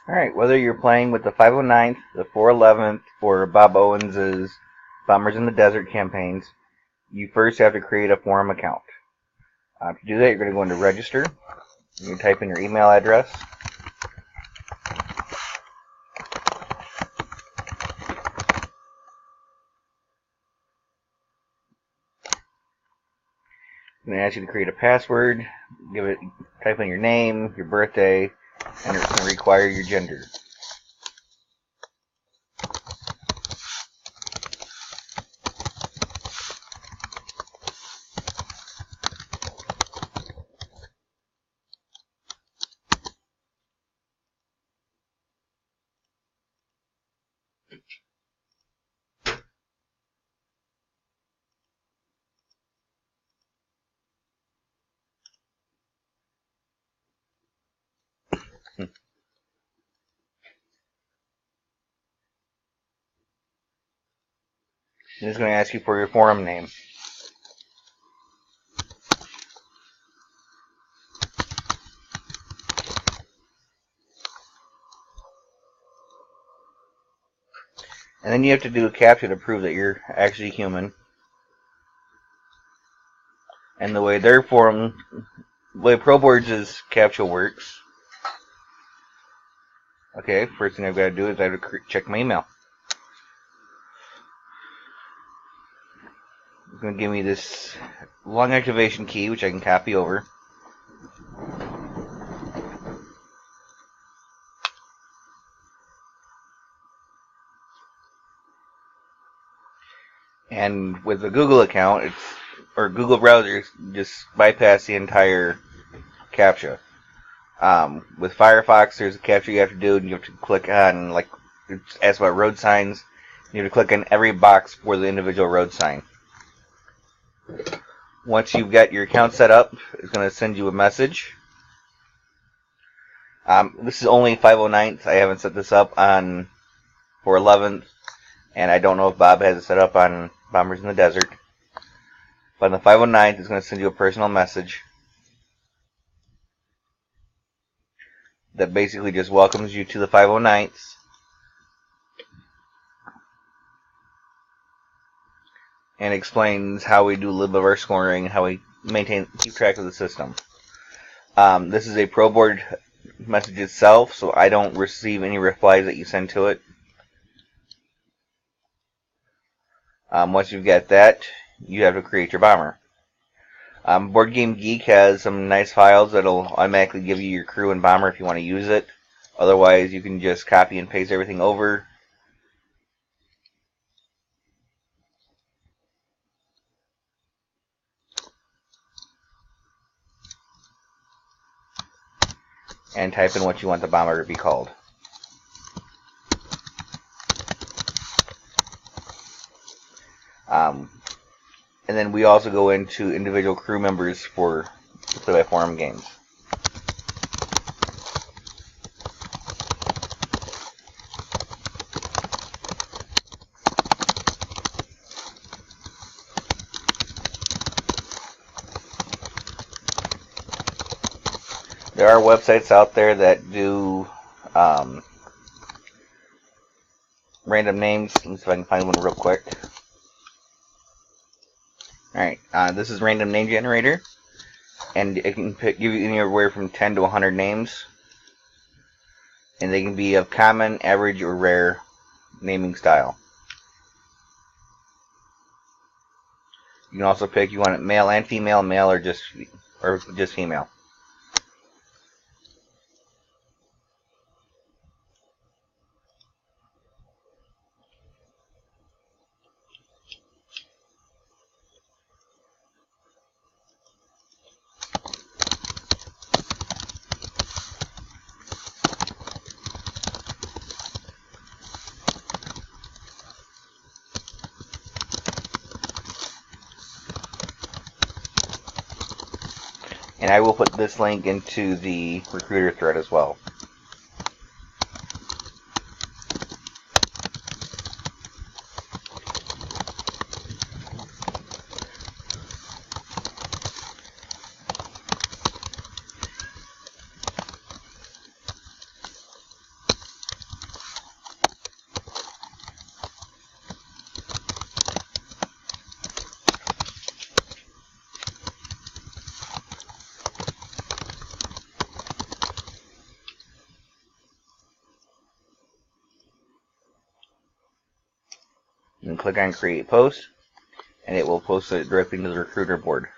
Alright, whether you're playing with the 509th, the 411th, or Bob Owens' Bombers in the Desert campaigns, you first have to create a forum account. To do that, you're going to go into Register. You type in your email address. I'm going to ask you to create a password. Type in your name, your birthday, and it's going to require your gender. And it's going to ask you for your forum name. And then you have to do a CAPTCHA to prove that you're actually human. And the way the way ProBoards' CAPTCHA works. Okay, first thing I've got to do is I have to check my email. It's going to give me this long activation key, which I can copy over. And with the Google account, or Google browser, just bypass the entire CAPTCHA. With Firefox, there's a CAPTCHA you have to do, and you have to click on, like, it asks about road signs. You have to click on every box for the individual road sign. Once you've got your account set up, it's going to send you a message. This is only 509th. I haven't set this up on 411th, and I don't know if Bob has it set up on Bombers in the Desert. But on the 509th, it's going to send you a personal message that basically just welcomes you to the 509ths. And explains how we do a little bit of our scoring, how we keep track of the system. This is a ProBoard message itself, so I don't receive any replies that you send to it. Once you've got that, you have to create your bomber. Board Game Geek has some nice files that'll automatically give you your crew and bomber if you want to use it. Otherwise, you can just copy and paste everything over. And type in what you want the bomber to be called. And then we also go into individual crew members for play-by-forum games. There are websites out there that do random names. Let me see if I can find one real quick. Alright, this is Random Name Generator, and it can give you anywhere from 10 to 100 names, and they can be of common, average, or rare naming style. You can also pick you want it male and female, male or just female. And I will put this link into the recruiter thread as well. You can click on Create Post, and it will post it directly into the recruiter board.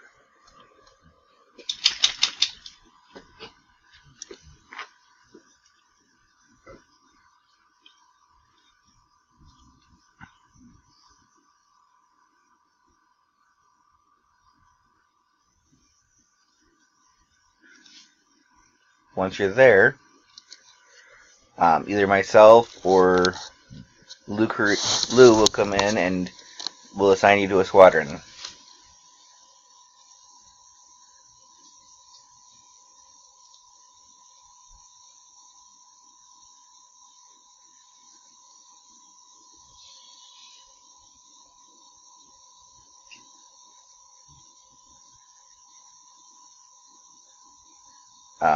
Once you're there, either myself or Lou will come in and will assign you to a squadron.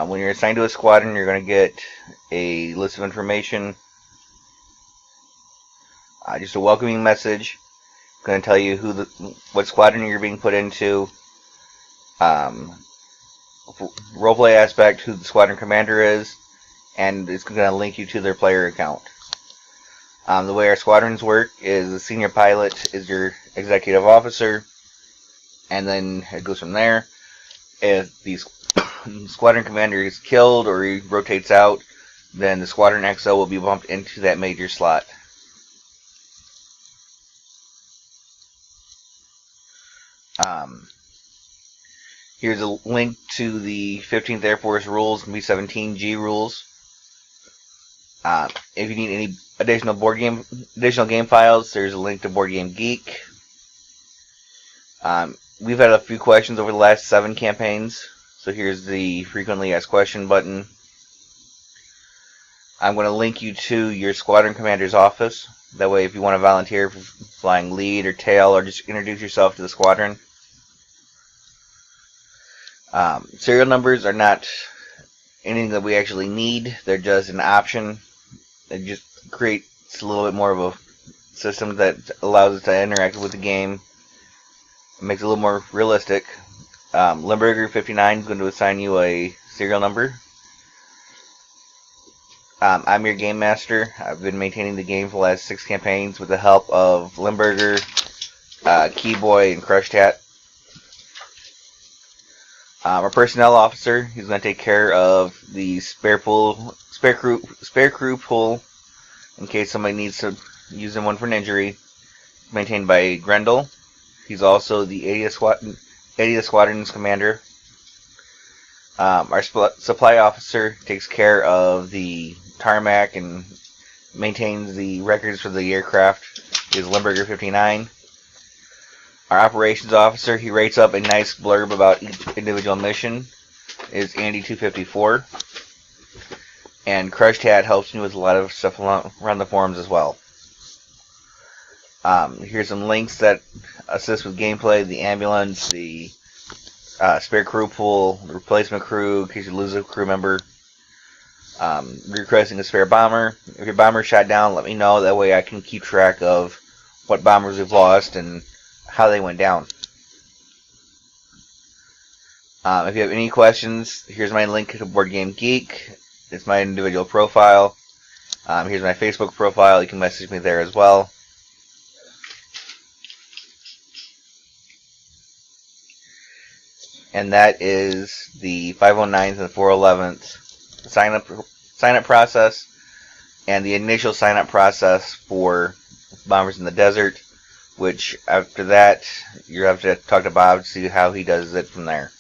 When you're assigned to a squadron, you're going to get a list of information, just a welcoming message, going to tell you what squadron you're being put into, roleplay aspect, who the squadron commander is, and it's going to link you to their player account. The way our squadrons work is the senior pilot is your executive officer, and then it goes from there. If the squadron commander is killed or he rotates out, then the squadron XO will be bumped into that major slot. Here's a link to the 15th Air Force rules and B-17G rules. If you need any additional game files, there's a link to Board Game Geek. We've had a few questions over the last 7 campaigns, so here's the frequently asked question button. I'm going to link you to your squadron commander's office. That way, if you want to volunteer for flying lead or tail, or just introduce yourself to the squadron. Serial numbers are not anything that we actually need. They're just an option. It just creates a little bit more of a system that allows us to interact with the game. It makes it a little more realistic. Limburger 59 is going to assign you a serial number. I'm your game master. I've been maintaining the game for the last 6 campaigns with the help of Limburger, Keyboy, and Crushtat. Our personnel officer, he's going to take care of the spare crew pool in case somebody needs to use one for an injury. Maintained by Grendel. He's also the 80th Squadron's commander. Our supply officer takes care of the tarmac and maintains the records for the aircraft. Is Limburger 59. Our operations officer, he writes up a nice blurb about each individual mission, is Andy 254. And Crushtat helps me with a lot of stuff around the forums as well. Here's some links that assist with gameplay: the ambulance, the spare crew pool, the replacement crew in case you lose a crew member, requesting a spare bomber. If your bomber's shot down, let me know. That way I can keep track of what bombers we've lost and how they went down. If you have any questions, here's my link to Board Game Geek. It's my individual profile. Here's my Facebook profile. You can message me there as well. And that is the 509th and the 411th sign up process, and the initial sign up process for Bombers in the Desert, which after that you have to talk to Bob to see how he does it from there.